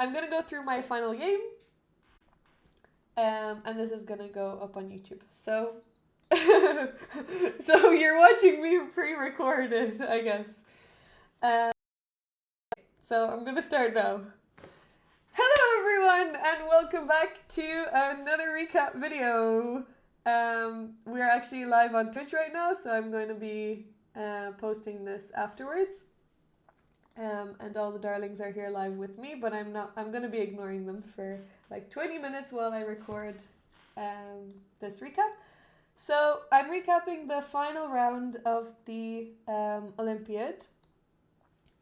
I'm going to go through my final game, and this is going to go up on YouTube. So, so you're watching me pre-recorded, I guess. So I'm going to start now. Hello everyone, and welcome back to another recap video. We're actually live on Twitch right now, so I'm going to be posting this afterwards. And all the darlings are here live with me, but I'm going to be ignoring them for like 20 minutes while I record this recap. So I'm recapping the final round of the Olympiad.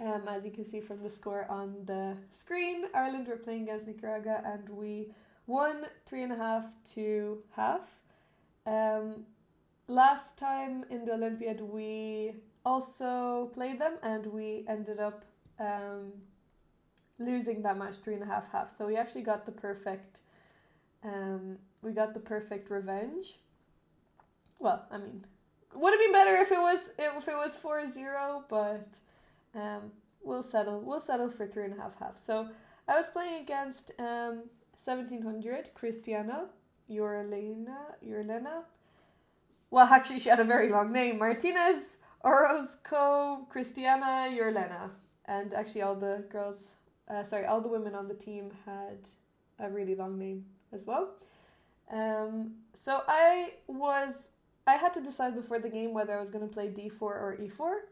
As you can see from the score on the screen, Ireland were playing against Nicaragua and we won 3.5 to half. Last time in the Olympiad we also played them and we ended up losing that match 3.5. So we actually got the perfect revenge. Well, I mean, would have been better if it was 4-0, but we'll settle for 3.5. So I was playing against 1700 Cristiana Urlena. Well, actually, she had a very long name. Martinez Orozco Cristiana Urlena. And actually, all the women on the team had a really long name as well. So I had to decide before the game whether I was going to play d4 or e4.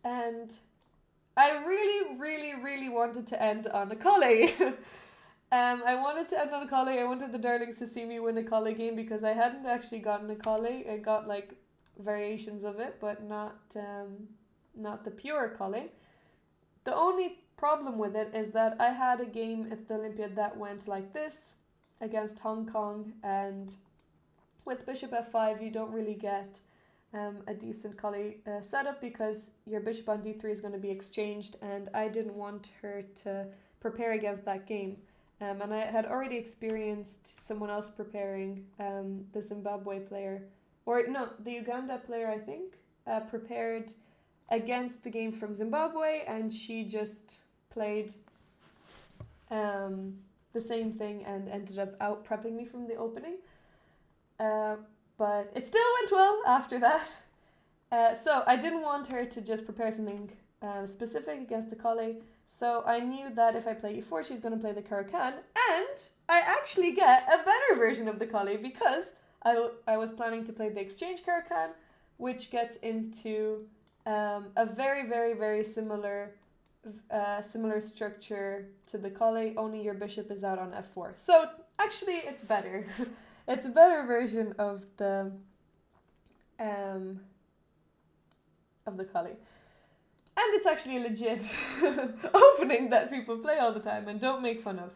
And I really, really, really wanted to end on a Colle. I wanted to end on a Colle. I wanted the darlings to see me win a Colle game because I hadn't actually gotten a Colle. I got like variations of it, but not the pure Colle. The only problem with it is that I had a game at the Olympiad that went like this against Hong Kong, and with bishop f5 you don't really get a decent Colle setup because your bishop on d3 is going to be exchanged, and I didn't want her to prepare against that game. And I had already experienced someone else preparing, the Zimbabwe player, the Uganda player, I think, prepared against the game from Zimbabwe, and she just played the same thing and ended up out prepping me from the opening. But it still went well after that. So I didn't want her to just prepare something specific against the Colle. So I knew that if I play e4, she's going to play the Caro-Kann, and I actually get a better version of the Colle because I was planning to play the exchange Caro-Kann, which gets into a very, very, very similar structure to the Colle, only your bishop is out on f4. So actually it's better. It's a better version of the Colle. And it's actually a legit opening that people play all the time and don't make fun of.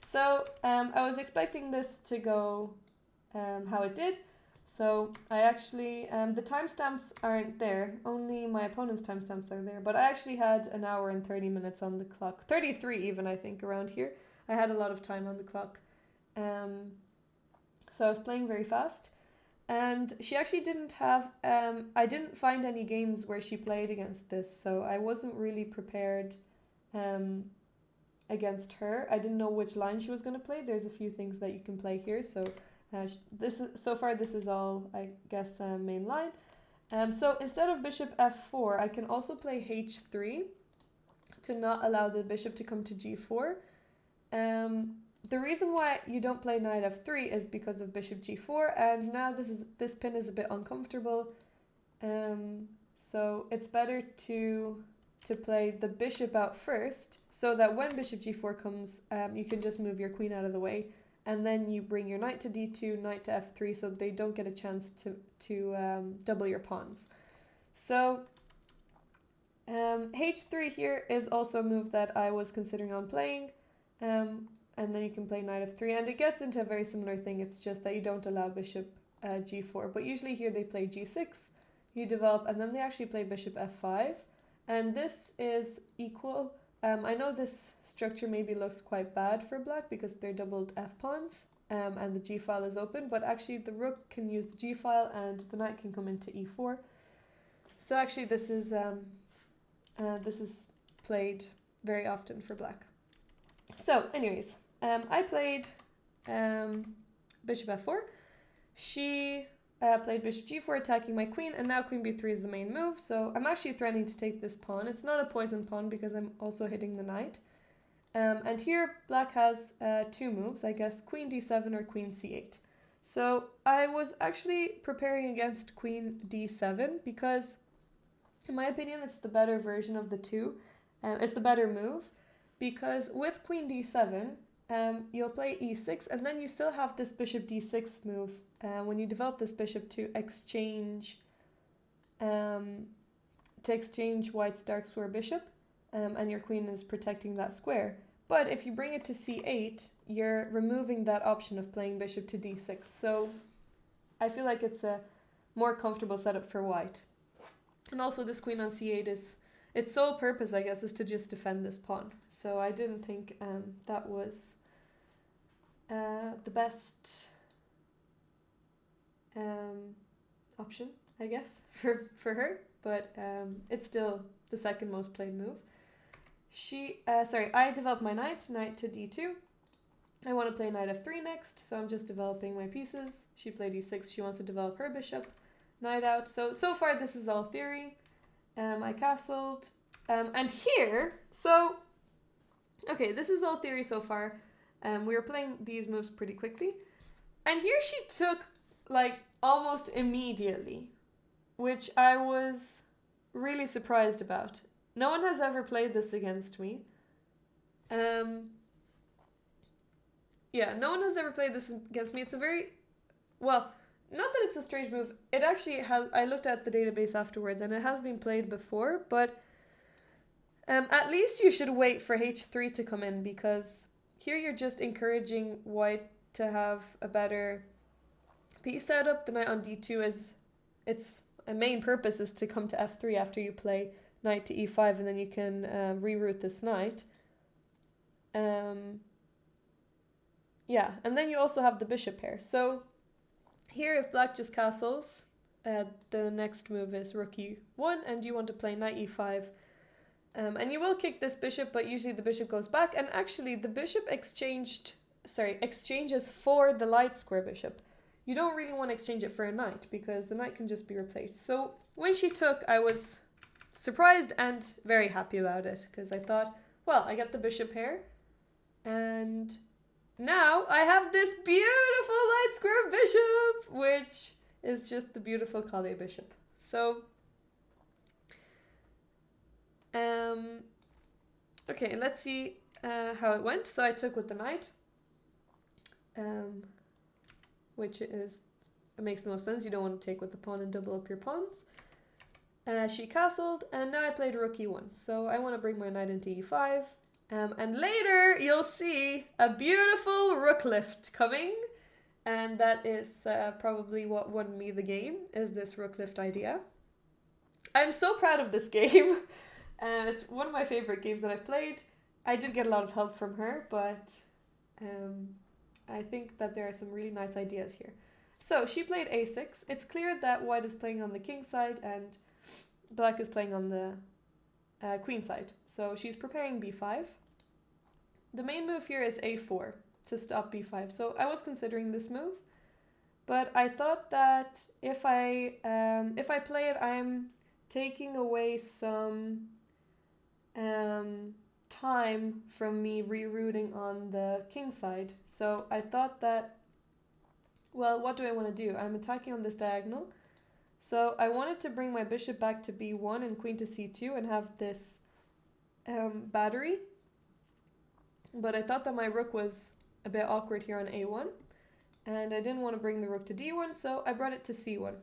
So I was expecting this to go how it did. So I actually, the timestamps aren't there, only my opponent's timestamps are there. But I actually had an hour and 30 minutes on the clock, 33 even, I think, around here. I had a lot of time on the clock. So I was playing very fast. And she actually didn't have, I didn't find any games where she played against this, so I wasn't really prepared against her. I didn't know which line she was going to play. There's a few things that you can play here, so this is all, I guess, main line. So instead of bishop f4, I can also play h3 to not allow the bishop to come to g4. The reason why you don't play knight f3 is because of bishop g4, and now this pin is a bit uncomfortable, so it's better to play the bishop out first, so that when bishop g4 comes, you can just move your queen out of the way, and then you bring your knight to d2, knight to f3, so they don't get a chance to double your pawns. So h3 here is also a move that I was considering on playing. And then you can play knight f3, and it gets into a very similar thing. It's just that you don't allow bishop g4, but usually here they play g6, you develop, and then they actually play bishop f5, and this is equal. I know this structure maybe looks quite bad for black because they're doubled f-pawns, and the g-file is open, but actually the rook can use the g-file and the knight can come into e4. So actually this is played very often for black. So, anyways, I played bishop f4. She played bishop g4, attacking my queen, and now queen b3 is the main move. So I'm actually threatening to take this pawn. It's not a poison pawn because I'm also hitting the knight. And here black has two moves, I guess, queen d7 or queen c8. So I was actually preparing against queen d7 because, in my opinion, it's the better version of the two. It's the better move because with queen d7, you'll play e6, and then you still have this bishop d6 move when you develop this bishop to exchange white's dark square bishop, and your queen is protecting that square. But if you bring it to c8, you're removing that option of playing bishop to d6. So I feel like it's a more comfortable setup for white. And also this queen on c8 its sole purpose, I guess, is to just defend this pawn. So I didn't think that was the best option, I guess, for her. But it's still the second most played move. I developed my knight to d2. I want to play knight f3 next, so I'm just developing my pieces. She played e6, she wants to develop her bishop. Knight out. So far this is all theory. I castled. And here, okay, this is all theory so far. We were playing these moves pretty quickly. And here she took, like, almost immediately, which I was really surprised about. No one has ever played this against me. No one has ever played this against me. It's a very, well, not that it's a strange move. It actually has, I looked at the database afterwards and it has been played before, but at least you should wait for h3 to come in, because here you're just encouraging white to have a better piece setup. The knight on d2 is, its main purpose is to come to f3 after you play knight to e5, and then you can reroute this knight. And then you also have the bishop pair. So here, if black just castles, the next move is rook e1, and you want to play knight e5. And you will kick this bishop, but usually the bishop goes back, and actually the bishop exchanges for the light square bishop. You don't really want to exchange it for a knight, because the knight can just be replaced. So when she took, I was surprised and very happy about it, because I thought, well, I get the bishop here, and now I have this beautiful light square bishop, which is just the beautiful Collier bishop. So, okay, let's see how it went. So I took with the knight, which is, it makes the most sense. You don't want to take with the pawn and double up your pawns. She castled, and now I played rook e1. So I want to bring my knight into e5. And later you'll see a beautiful rook lift coming. And that is probably what won me the game, is this rook lift idea. I'm so proud of this game. It's one of my favorite games that I've played. I did get a lot of help from her, but I think that there are some really nice ideas here. So she played a6. It's clear that white is playing on the king side and black is playing on the queen side. So she's preparing b5. The main move here is a4 to stop b5. So I was considering this move, but I thought that if I play it, I'm taking away some time from me rerouting on the king side. So I thought that, well, what do I want to do? I'm attacking on this diagonal. So I wanted to bring my bishop back to b1 and queen to c2 and have this battery. But I thought that my rook was a bit awkward here on a1. And I didn't want to bring the rook to d1, so I brought it to c1.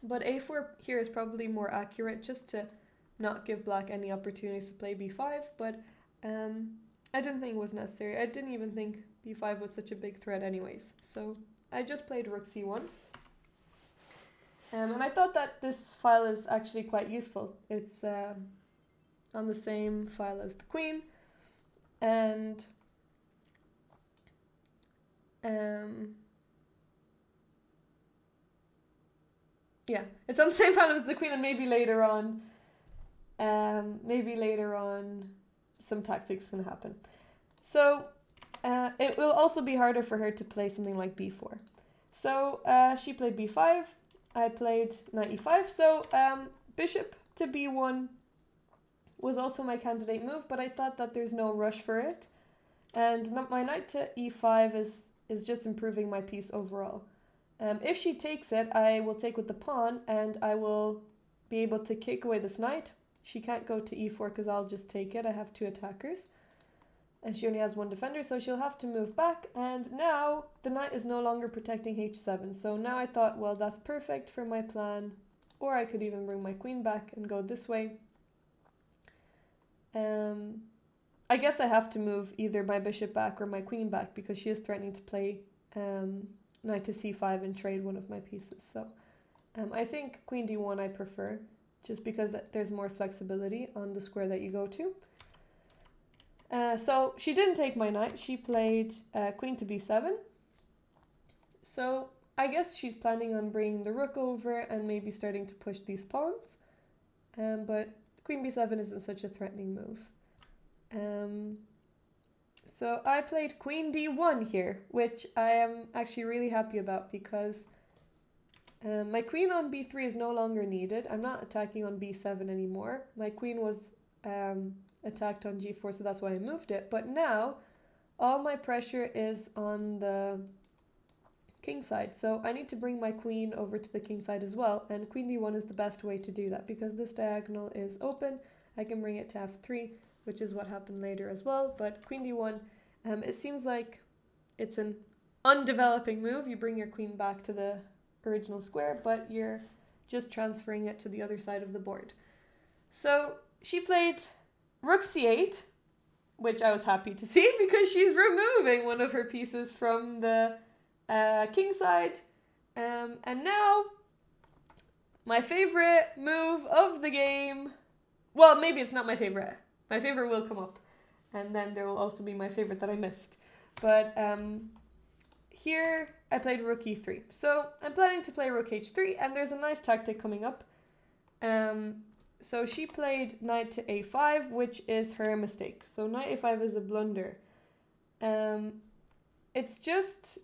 But a4 here is probably more accurate, just to not give black any opportunities to play b5. But I didn't think it was necessary. I didn't even think b5 was such a big threat anyways. So I just played rook c1. And I thought that this file is actually quite useful. It's on the same file as the queen. And yeah, it's on the same file as the queen, and maybe later on some tactics can happen. So it will also be harder for her to play something like b4. So she played b5, I played knight e5, so bishop to b1 was also my candidate move, but I thought that there's no rush for it. And my knight to e5 is just improving my piece overall. If she takes it, I will take with the pawn, and I will be able to kick away this knight. She can't go to e4 because I'll just take it. I have 2 attackers. And she only has 1 defender, so she'll have to move back. And now the knight is no longer protecting h7. So now I thought, well, that's perfect for my plan. Or I could even bring my queen back and go this way. I guess I have to move either my bishop back or my queen back because she is threatening to play knight to c5 and trade one of my pieces. So I think queen d1 I prefer, just because there's more flexibility on the square that you go to. So she didn't take my knight, she played queen to b7. So I guess she's planning on bringing the rook over and maybe starting to push these pawns. But queen b7 isn't such a threatening move. So I played queen d1 here, which I am actually really happy about because my queen on b3 is no longer needed. I'm not attacking on b7 anymore. My queen was attacked on g4, so that's why I moved it. But now all my pressure is on the king side, so I need to bring my queen over to the king side as well, and queen d1 is the best way to do that because this diagonal is open. I can bring it to f3, which is what happened later as well. But queen d1, it seems like it's an undeveloping move. You bring your queen back to the original square, but you're just transferring it to the other side of the board. So she played rook c8, which I was happy to see because she's removing one of her pieces from the king side. And now my favorite move of the game, well, maybe it's not my favorite. My favorite will come up, and then there will also be my favorite that I missed. But here I played rook e3. So I'm planning to play rook h3, and there's a nice tactic coming up. So she played knight to a5, which is her mistake. So knight a5 is a blunder. It's just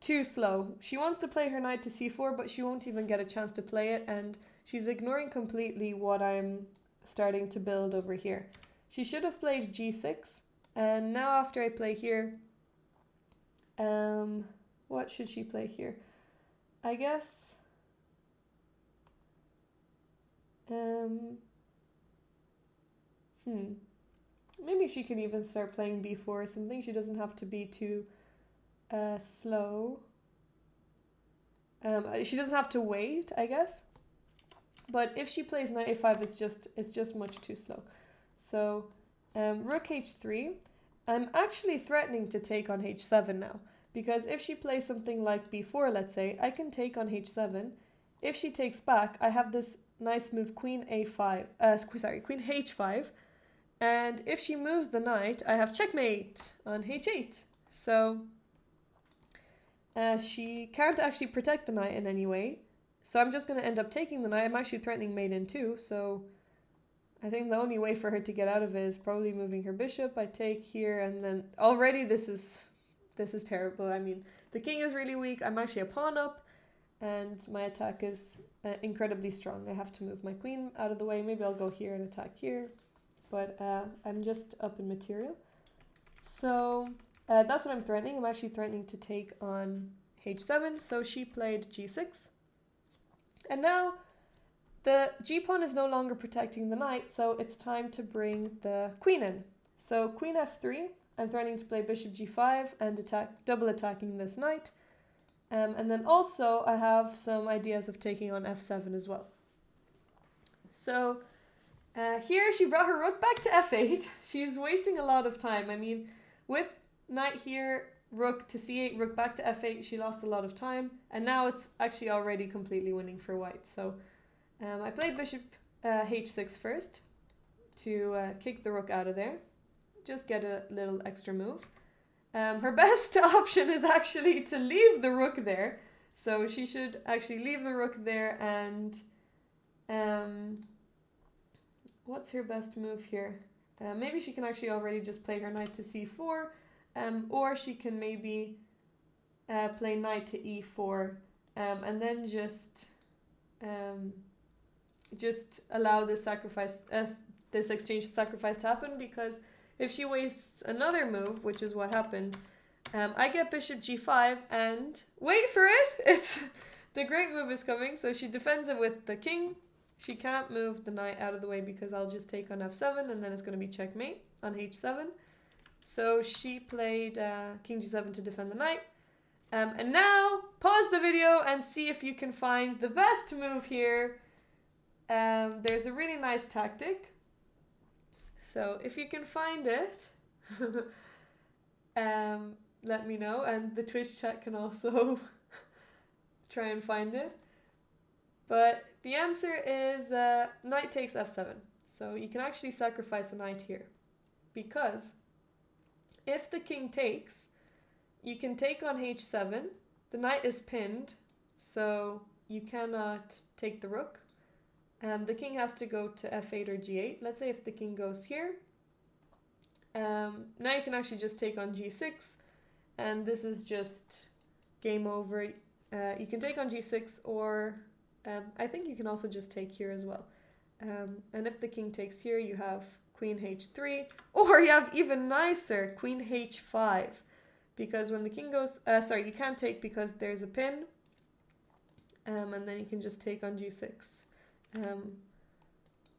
too slow. She wants to play her knight to c4, but she won't even get a chance to play it, and she's ignoring completely what I'm starting to build over here. She should have played g6, and now after I play here, what should she play here? I guess maybe she can even start playing b4 or something. She doesn't have to be too slow. She doesn't have to wait, I guess. But if she plays knight a5, it's just much too slow. So rook h3. I'm actually threatening to take on h7 now, because if she plays something like b4, let's say, I can take on h7. If she takes back, I have this nice move queen a5. Queen h5. And if she moves the knight, I have checkmate on h8. So she can't actually protect the knight in any way. So I'm just going to end up taking the knight. I'm actually threatening mate in 2, so I think the only way for her to get out of it is probably moving her bishop. I take here, and then already this is terrible. I mean, the king is really weak. I'm actually a pawn up, and my attack is incredibly strong. I have to move my queen out of the way. Maybe I'll go here and attack here, but I'm just up in material. So that's what I'm threatening. I'm actually threatening to take on h7. So she played g6. And now the g-pawn is no longer protecting the knight, so it's time to bring the queen in. So queen f3, I'm threatening to play bishop g5 and double attacking this knight. And then also I have some ideas of taking on f7 as well. So here she brought her rook back to f8. She's wasting a lot of time. I mean, with knight here, rook to c8, rook back to f8, she lost a lot of time, and now it's actually already completely winning for white. So I played bishop h6 first to kick the rook out of there, just get a little extra move. Her best option is actually to leave the rook there, so she should actually leave the rook there. And what's her best move here? Maybe she can actually already just play her knight to c4, or she can maybe play knight to e4, and then just allow this this exchange of sacrifice to happen, because if she wastes another move, which is what happened, I get bishop g5, and wait for it, it's the great move is coming. So she defends it with the king. She can't move the knight out of the way because I'll just take on f7, and then it's going to be checkmate on h7. So she played king g7 to defend the knight. And now, pause the video and see if you can find the best move here. There's a really nice tactic. So if you can find it, let me know. And the Twitch chat can also try and find it. But the answer is knight takes f7. So you can actually sacrifice a knight here. Because if the king takes, you can take on h7. The knight is pinned, so you cannot take the rook. The king has to go to f8 or g8. Let's say if the king goes here. Now you can actually just take on g6. And this is just game over. You can take on g6, or I think you can also just take here as well. And if the king takes here, you have queen h3. Or you have even nicer, queen h5. Because when the king goes, sorry, you can't take because there's a pin. And then you can just take on g6.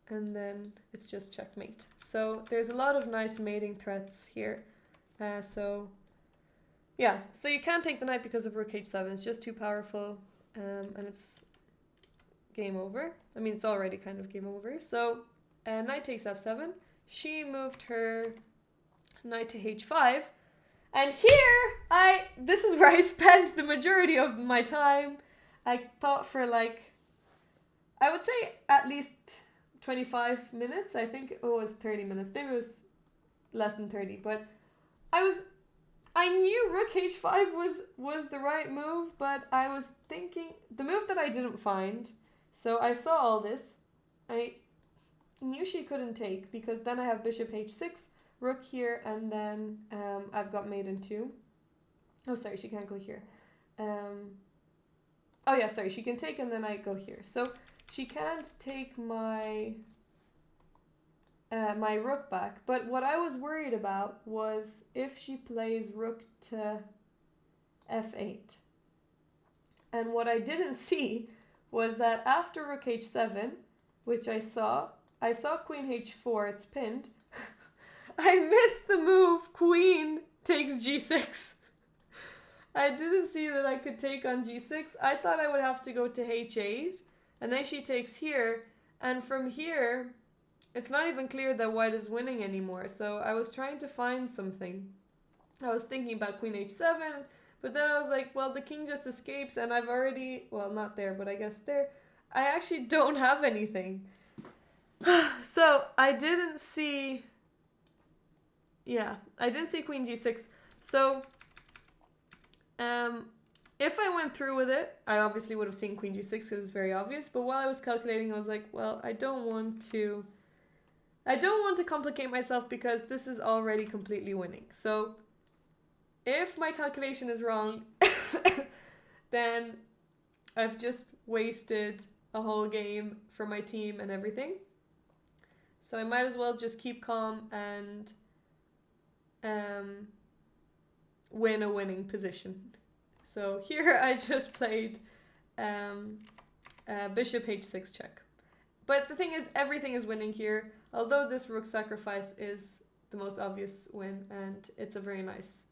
And then it's just checkmate. So there's a lot of nice mating threats here. So you can't take the knight because of rook h7. It's just too powerful, and it's game over. I mean, it's already kind of game over. So knight takes f7. She moved her knight to h5. And here, this is where I spent the majority of my time. I thought for like, I would say at least 25 minutes. I think it was 30 minutes. Maybe it was less than 30. But I knew rook h5 was the right move, but I was thinking, the move that I didn't find. So I saw all this. I knew she couldn't take, because then I have bishop h6, rook here, and then I've got mate in 2. Oh, sorry, she can't go here. Oh yeah, sorry, she can take and then I go here. So she can't take my my rook back. But what I was worried about was if she plays rook to f8. And what I didn't see was that after rook h7, which I saw queen h4, it's pinned. I missed the move queen takes g6. I didn't see that I could take on g6. I thought I would have to go to h8, and then she takes here, and from here, it's not even clear that white is winning anymore. So I was trying to find something. I was thinking about queen h7, but then I was like, well, the king just escapes, and I've already, well, not there, but I guess there, I actually don't have anything. So I didn't see, I didn't see queen g6. So if I went through with it, I obviously would have seen queen g6 because it's very obvious. But while I was calculating, I was like, well, I don't want to complicate myself because this is already completely winning. So if my calculation is wrong, then I've just wasted a whole game for my team and everything. So I might as well just keep calm and win a winning position. So here I just played bishop h6 check. But the thing is, everything is winning here, although this rook sacrifice is the most obvious win, and it's a very nice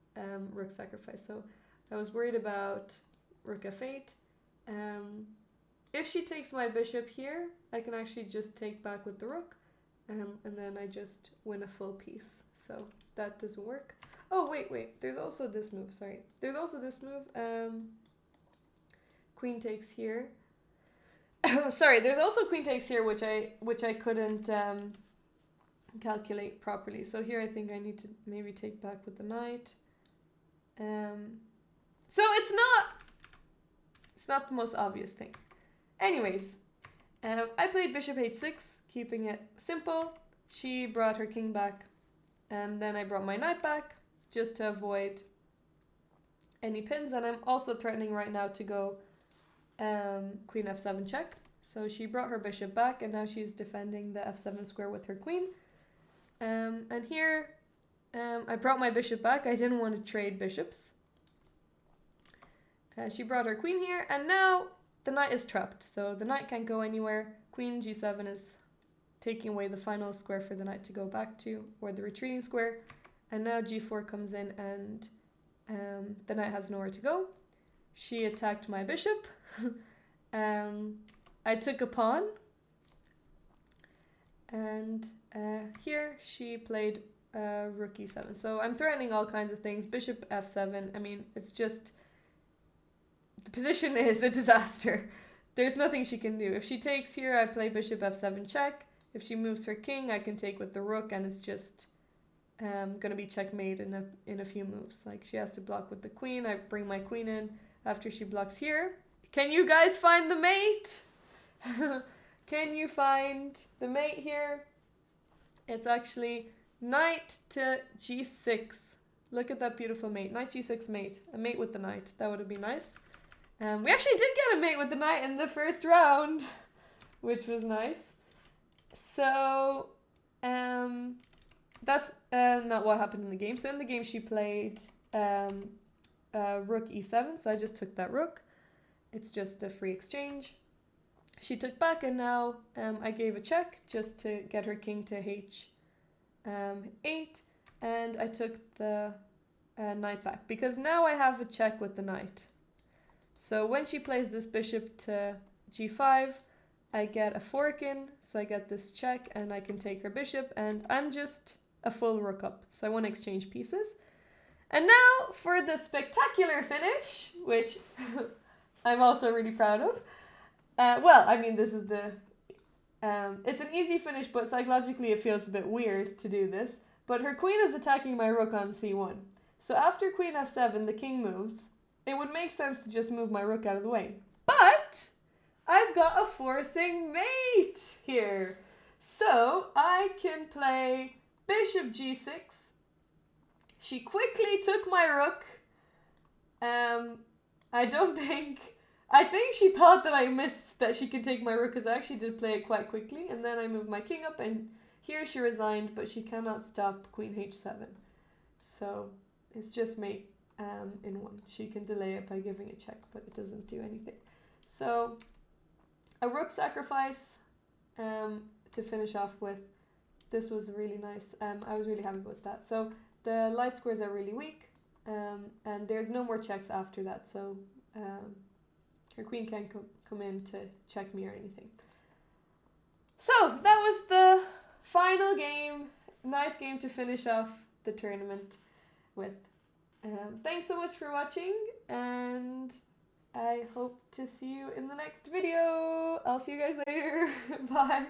rook sacrifice. So I was worried about rook f8. If she takes my bishop here, I can actually just take back with the rook, and then I just win a full piece. So that doesn't work. Oh, wait, there's also this move, sorry. There's also this move, queen takes here. Sorry, there's also queen takes here, which I couldn't calculate properly. So here I think I need to maybe take back with the knight. So it's not the most obvious thing. Anyways, I played bishop h6, keeping it simple. she brought her king back, and then I brought my knight back just to avoid any pins, and I'm also threatening right now to go queen f7 check. So she brought her bishop back, and now she's defending the f7 square with her queen. And here I brought my bishop back. I didn't want to trade bishops. She brought her queen here, and now the knight is trapped, so the knight can't go anywhere. Queen g7 is taking away the final square for the knight to go back to, or the retreating square. And now g4 comes in, and the knight has nowhere to go. She attacked my bishop. I took a pawn. And here she played rook e7. So I'm threatening all kinds of things. Bishop f7. I mean, it's just... the position is a disaster. There's nothing she can do. If she takes here, I play bishop f7 check. If she moves her king, I can take with the rook, and it's just going to be checkmate in a few moves. Like, she has to block with the queen. I bring my queen in after she blocks here. Can you guys find the mate? Can you find the mate here? It's actually knight to g6. Look at that beautiful mate. Knight g6 mate. A mate with the knight. That would have been nice. We actually did get a mate with the knight in the first round, which was nice. So, that's not what happened in the game. So in the game she played rook e7, so I just took that rook. It's just a free exchange. She took back, and now I gave a check just to get her king to h8, and I took the knight back, because now I have a check with the knight. So when she plays this bishop to g5, I get a fork in, so I get this check, and I can take her bishop, and I'm just a full rook up. So I want to exchange pieces. And now for the spectacular finish, which I'm also really proud of. Well, I mean, this is the... it's an easy finish, but psychologically it feels a bit weird to do this. But her queen is attacking my rook on c1. So after queen f7, the king moves. It would make sense to just move my rook out of the way. But I've got a forcing mate here. So I can play bishop g6. She quickly took my rook. I think she thought that I missed that she could take my rook, because I actually did play it quite quickly. And then I moved my king up, and here she resigned, but she cannot stop queen h7. So it's just mate in one. She can delay it by giving a check, but it doesn't do anything. So a rook sacrifice to finish off with. This was really nice. I was really happy with that. So the light squares are really weak, and there's no more checks after that. So her queen can't come in to check me or anything. So that was the final game. Nice game to finish off the tournament with. Thanks so much for watching, and I hope to see you in the next video. I'll see you guys later. Bye.